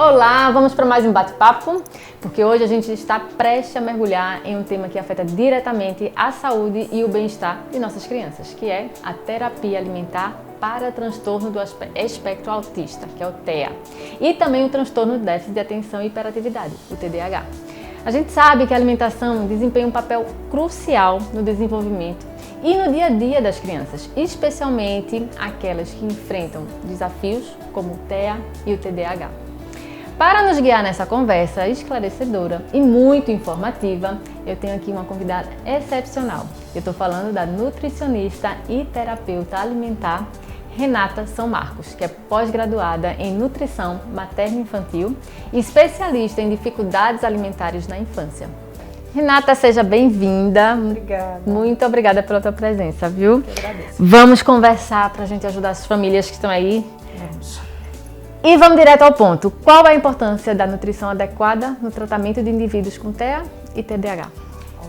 Olá, vamos para mais um bate-papo, porque hoje a gente está prestes a mergulhar em um tema que afeta diretamente a saúde e o bem-estar de nossas crianças, que é a terapia alimentar para transtorno do espectro autista, que é o TEA, e também o transtorno do déficit de atenção e hiperatividade, o TDAH. A gente sabe que a alimentação desempenha um papel crucial no desenvolvimento e no dia a dia das crianças, especialmente aquelas que enfrentam desafios como o TEA e o TDAH. Para nos guiar nessa conversa esclarecedora e muito informativa, eu tenho aqui uma convidada excepcional. Eu estou falando da nutricionista e terapeuta alimentar Renata São Marcos, que é pós-graduada em nutrição materno-infantil e especialista em dificuldades alimentares na infância. Renata, seja bem-vinda. Obrigada. Muito obrigada pela tua presença, viu? Eu agradeço. Vamos conversar para a gente ajudar as famílias que estão aí. Vamos. E vamos direto ao ponto. Qual é a importância da nutrição adequada no tratamento de indivíduos com TEA e TDAH?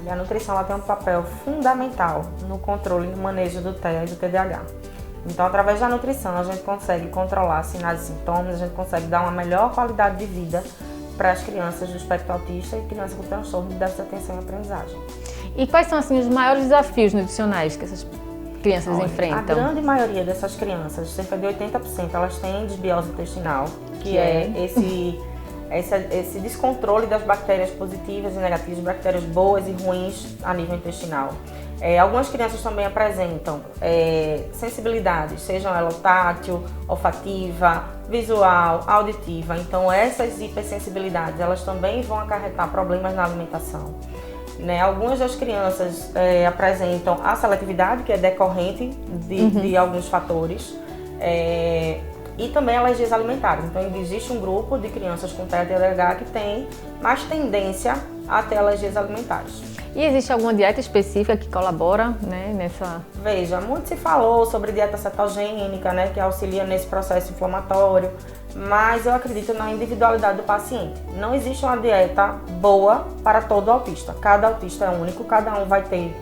A nutrição ela tem um papel fundamental no controle e no manejo do TEA e do TDAH. Então, através da nutrição, a gente consegue controlar sinais e sintomas, a gente consegue dar uma melhor qualidade de vida para as crianças do espectro autista e crianças com transtorno de déficit de atenção e aprendizagem. E quais são assim, os maiores desafios nutricionais que essas crianças enfrentam? A grande maioria dessas crianças, cerca de 80%, elas têm desbiose intestinal, que é esse descontrole das bactérias positivas e negativas, bactérias boas e ruins a nível intestinal. Algumas crianças também apresentam sensibilidades, sejam ela tátil, olfativa, visual, auditiva. Então essas hipersensibilidades, elas também vão acarretar problemas na alimentação. Algumas das crianças apresentam a seletividade, que é decorrente de alguns fatores, e também alergias alimentares. Então, existe um grupo de crianças com TEA e TDAH que tem mais tendência a ter alergias alimentares. E existe alguma dieta específica que colabora nessa? Veja, muito se falou sobre dieta cetogênica, que auxilia nesse processo inflamatório, mas eu acredito na individualidade do paciente. Não existe uma dieta boa para todo autista. Cada autista é único, cada um vai ter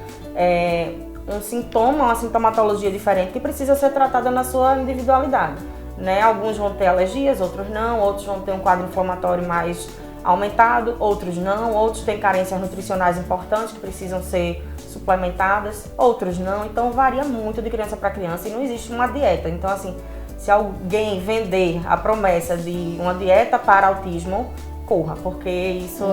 um sintoma, uma sintomatologia diferente que precisa ser tratada na sua individualidade. Alguns vão ter alergias, outros não, outros vão ter um quadro inflamatório mais aumentado, outros não, outros têm carências nutricionais importantes que precisam ser suplementadas, outros não. Então varia muito de criança para criança e não existe uma dieta. Então assim, se alguém vender a promessa de uma dieta para autismo, corra, porque isso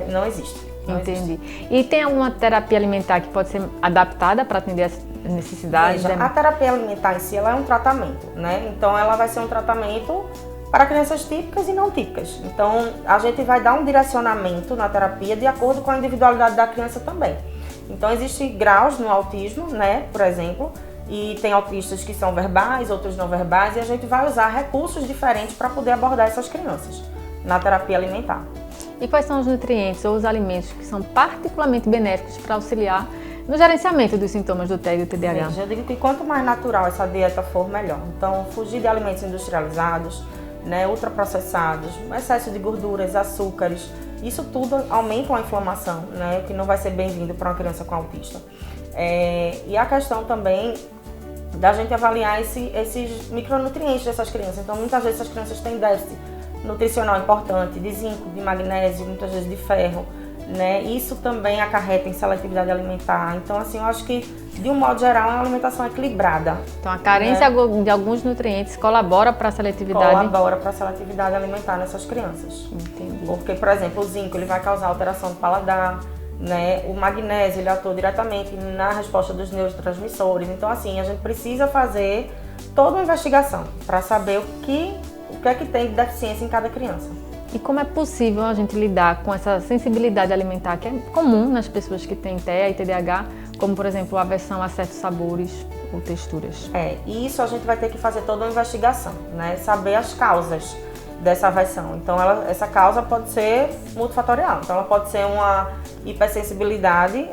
não existe. Entendi. E tem alguma terapia alimentar que pode ser adaptada para atender as necessidades? Veja, a terapia alimentar em si ela é um tratamento, Então ela vai ser um tratamento para crianças típicas e não típicas. Então a gente vai dar um direcionamento na terapia de acordo com a individualidade da criança também. Então existem graus no autismo, por exemplo, e tem autistas que são verbais, outros não verbais, e a gente vai usar recursos diferentes para poder abordar essas crianças na terapia alimentar. E quais são os nutrientes ou os alimentos que são particularmente benéficos para auxiliar no gerenciamento dos sintomas do TEA e do TDAH? Eu digo que quanto mais natural essa dieta for, melhor. Então, fugir de alimentos industrializados, ultraprocessados, excesso de gorduras, açúcares, isso tudo aumenta a inflamação, que não vai ser bem-vindo para uma criança com autista. E a questão também da gente avaliar esses micronutrientes dessas crianças. Então, muitas vezes essas crianças têm déficit nutricional importante, de zinco, de magnésio, muitas vezes de ferro, Isso também acarreta em seletividade alimentar. Então, assim, eu acho que, de um modo geral, é uma alimentação equilibrada. Então, a carência de alguns nutrientes colabora para a seletividade? Colabora para a seletividade alimentar nessas crianças. Entendi. Porque, por exemplo, o zinco ele vai causar alteração do paladar, O magnésio ele atua diretamente na resposta dos neurotransmissores. Então, assim, a gente precisa fazer toda uma investigação para saber o que é que tem de deficiência em cada criança. E como é possível a gente lidar com essa sensibilidade alimentar que é comum nas pessoas que têm TEA e TDAH, como, por exemplo, a aversão a certos sabores ou texturas? E isso a gente vai ter que fazer toda uma investigação, Saber as causas dessa aversão. Então, essa causa pode ser multifatorial. Então, ela pode ser uma hipersensibilidade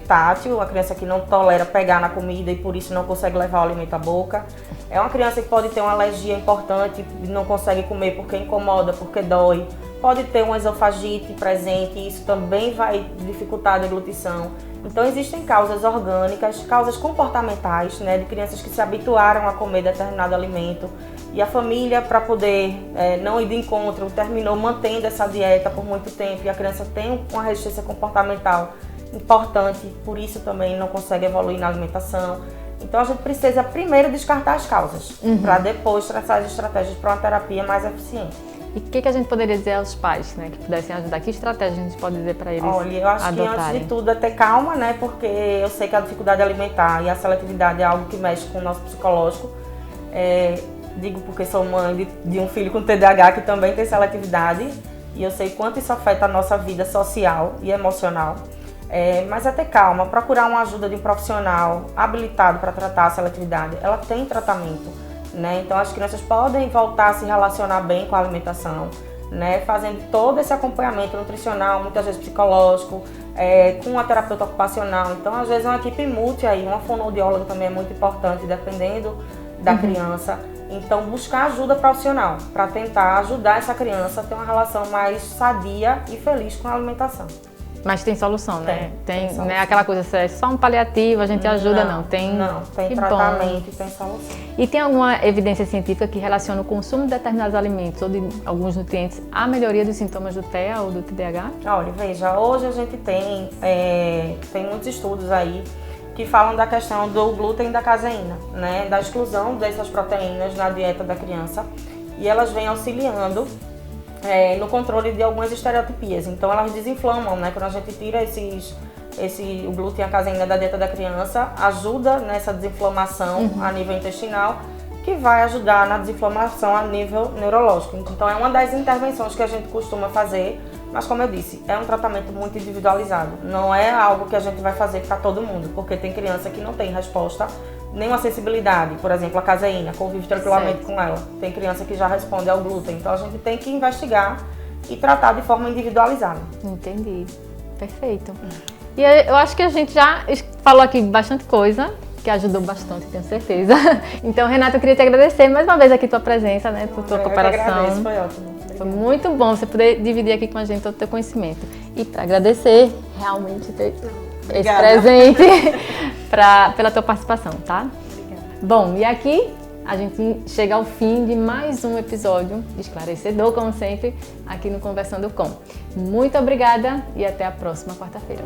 tátil, uma criança que não tolera pegar na comida e por isso não consegue levar o alimento à boca. É uma criança que pode ter uma alergia importante e não consegue comer porque incomoda, porque dói, pode ter uma esofagite presente, e isso também vai dificultar a deglutição. Então existem causas orgânicas, causas comportamentais, né, de crianças que se habituaram a comer determinado alimento e a família, para poder não ir de encontro, terminou mantendo essa dieta por muito tempo e a criança tem uma resistência comportamental importante, por isso também não consegue evoluir na alimentação. Então a gente precisa primeiro descartar as causas, para depois traçar as estratégias para uma terapia mais eficiente. E o que a gente poderia dizer aos pais, né, que pudessem ajudar? Que estratégia a gente pode dizer para eles adotarem? Olha, eu acho que antes de tudo é ter calma, né, porque eu sei que a dificuldade alimentar e a seletividade é algo que mexe com o nosso psicológico. Digo porque sou mãe de um filho com TDAH que também tem seletividade e eu sei quanto isso afeta a nossa vida social e emocional. Mas é ter calma, procurar uma ajuda de um profissional habilitado para tratar a seletividade. Ela tem tratamento, né? Então as crianças podem voltar a se relacionar bem com a alimentação, né? Fazendo todo esse acompanhamento nutricional, muitas vezes psicológico, com a terapeuta ocupacional. Então às vezes uma equipe multi aí, uma fonoaudióloga também é muito importante, dependendo da criança. Então buscar ajuda profissional para tentar ajudar essa criança a ter uma relação mais sadia e feliz com a alimentação. Mas tem solução, né? Tem solução. Né, aquela coisa, se é só um paliativo, a gente ajuda, não. Tem tratamento e tem solução. E tem alguma evidência científica que relaciona o consumo de determinados alimentos ou de alguns nutrientes à melhoria dos sintomas do TEA ou do TDAH? Olha, veja, hoje a gente tem muitos estudos aí que falam da questão do glúten e da caseína, né? Da exclusão dessas proteínas na dieta da criança, e elas vêm auxiliando no controle de algumas estereotipias. Então elas desinflamam, né? Quando a gente tira o glúten e a caseína da dieta da criança, ajuda nessa desinflamação a nível intestinal, que vai ajudar na desinflamação a nível neurológico. Então é uma das intervenções que a gente costuma fazer, mas como eu disse, é um tratamento muito individualizado. Não é algo que a gente vai fazer para todo mundo, porque tem criança que não tem resposta, nenhuma sensibilidade, por exemplo, a caseína, convive tranquilamente com ela. Tem criança que já responde ao glúten, então a gente tem que investigar e tratar de forma individualizada. Entendi, perfeito. E eu acho que a gente já falou aqui bastante coisa, que ajudou bastante, tenho certeza. Então, Renata, eu queria te agradecer mais uma vez aqui tua presença, né, por tua cooperação. Eu agradeço, foi ótimo. Obrigada. Foi muito bom você poder dividir aqui com a gente todo o teu conhecimento. E para agradecer, realmente, esse presente pela tua participação, tá? Obrigada. Bom, e aqui a gente chega ao fim de mais um episódio esclarecedor, como sempre, aqui no Conversando Com. Muito obrigada e até a próxima quarta-feira.